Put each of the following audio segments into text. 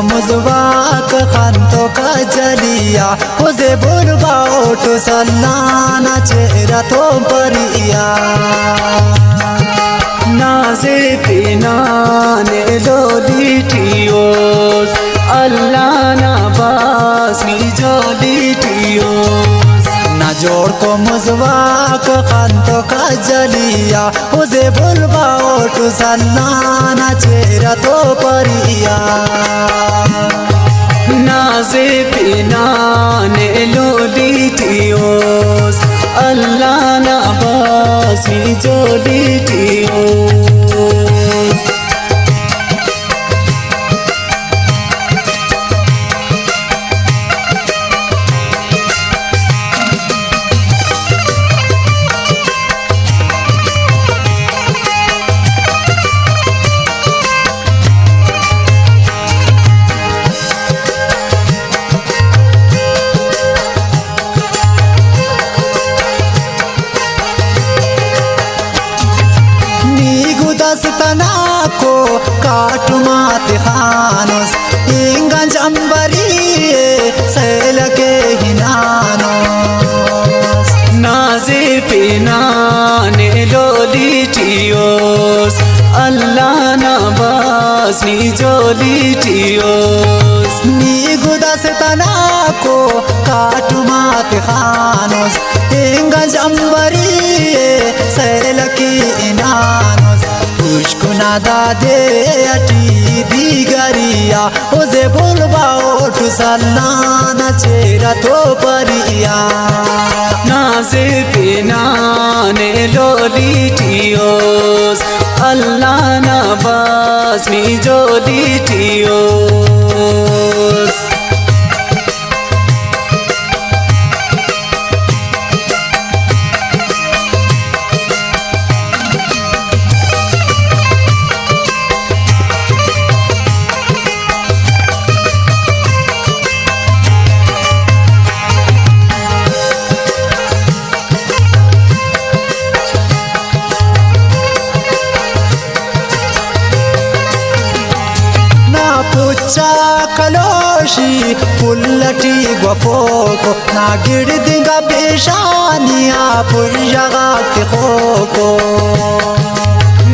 मुझवाक खानतो का जलिया उसे बुलबाओ तो सल्लाना चेहरा तो परिया नाजे पिनाने लोलिटियोस अल्लाह ना बासनी जोलिटियोस ना जोड़ को मुझवाक खानतो का जलिया उसे बुलबाओ तो सल्लाना चेहरा तो परिया नाजे पिनाने लोलिटियोस अल्लाह ना बासनी जोलिटियोस दस्तना को काटु माते खानोस इंगा जंबरी सैल के हिनानोस नाजे पिनाने लोलिटियोस अल्लाह ना बासनी जोलिटियोस नीगु दस्तना को काटु माते खानोस इंगा जंबरी सैल के हिनानोस उसको नादा दे अटी दिगरिया उसे बुलबाओ तो सल्लाना चेहरा तो परिया नाजे पिनाने लोलिटियोस अल्लाह ना बासनी जोलिटियोस पुच्चा कलोशी पुल्लटी गफोको ना गिरदिंगा पेशानिया पुर्जगा के खोको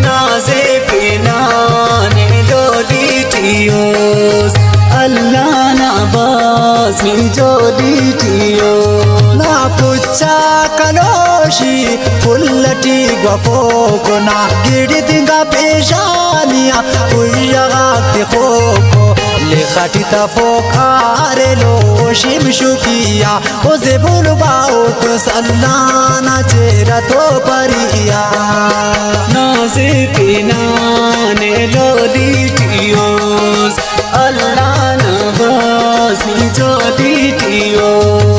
नाजे पिनाने लोलिटियोस अल्लाह ना बासनी जोलिटियोस ना पुच्चा कलोशी पुल्लटी गफोको ना गिरदिंगा पेशानिया पुर्जगा के खोको लेखाटी तफोकारे लो शिमशुकिया उसे बुलबाओ तो सल्लाना चेहरा तो परिया नाजे पिनाने लोलिटियोस अल्लाह ना बासनी जोलिटियोस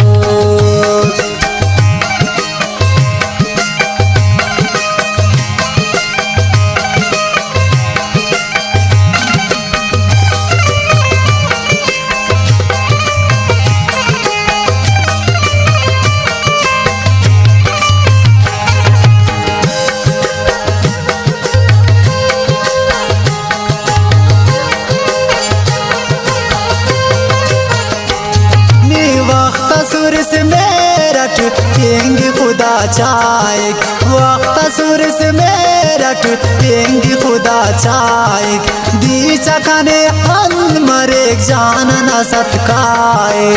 सुर से मेरठ पेंगी खुदा चाएक वक्त सुर से मेरठ पेंगी खुदा चाएक दी चखने हन मरे जान न सतकाए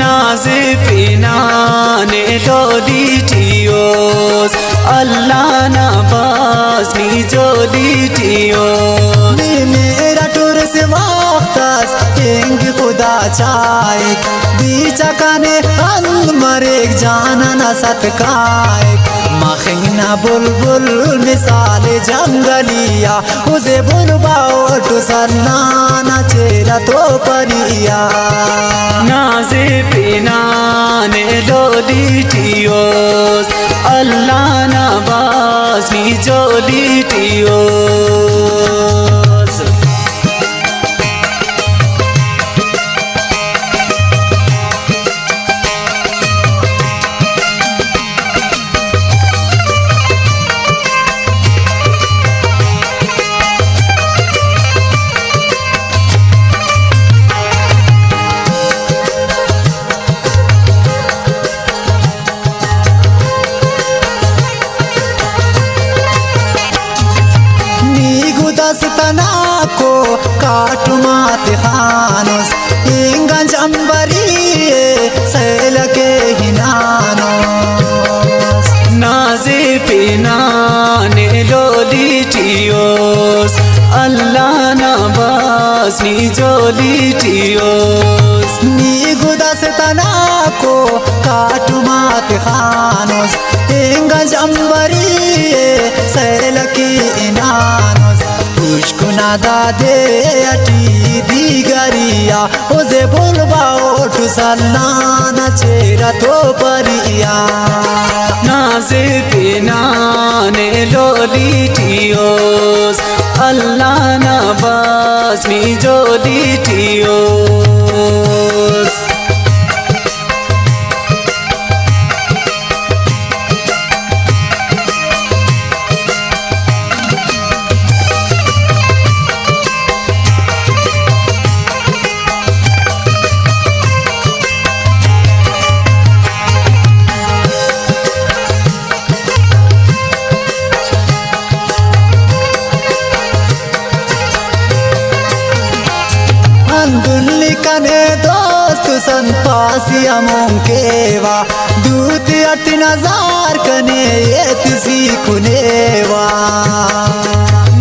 नाजे पिनाने लोलिटियोस अल्लाह ना बासनी जोलिटियोस मेरा टूर से वक्तस पेंगी खुदा चाएक दी चखने हन मरे जान न सतकाए मखीना बुलबुल मिसाल जंगलिया उसे बुलबाओ तो सल्लाना चेहरा तो परिया नाजे पिनाने लोलिटियोस अल्लाह ना Basni जोलिटियोस stanako katumate khanos ingan jambari selake hinanos naze pinane lolitios Allah na bas ni jolitios ni guda stanako katumate khanos ingan jambari selake hinanos Tushko nada de ati digariya Oze bolba otu sallana chera to pariya naze pinane lolitios Allah na bas ni jolitios Dulikane dostu san pasiya monkewa Duti ati nazar kane yetisi kunewa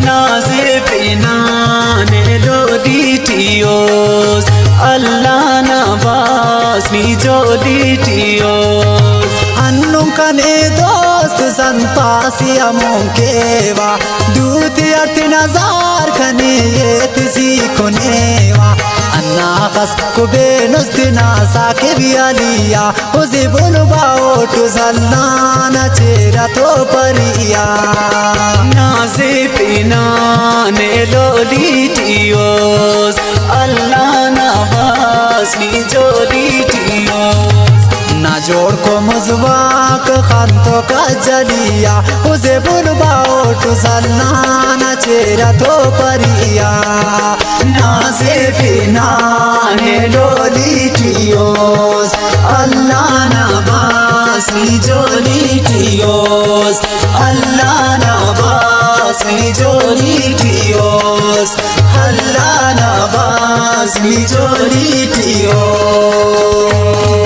naze pinane lolitios Allah na bas ni jolitios Annum kane dostu san pasiya monkewa Duti ati nazar kane yetisi kunewa Annakas kubenos dina sake bialiya Oze bolba otu sallana chera to pariya naze pinane lolitios Allah na bas ni jolitios Na jod ko muzwak khanto ka jaliya Oze bolba otu sallana chera to pariya naze pinane lolitios Allah na bas ni jolitios Allah na bas ni jolitios Allah na bas ni jolitios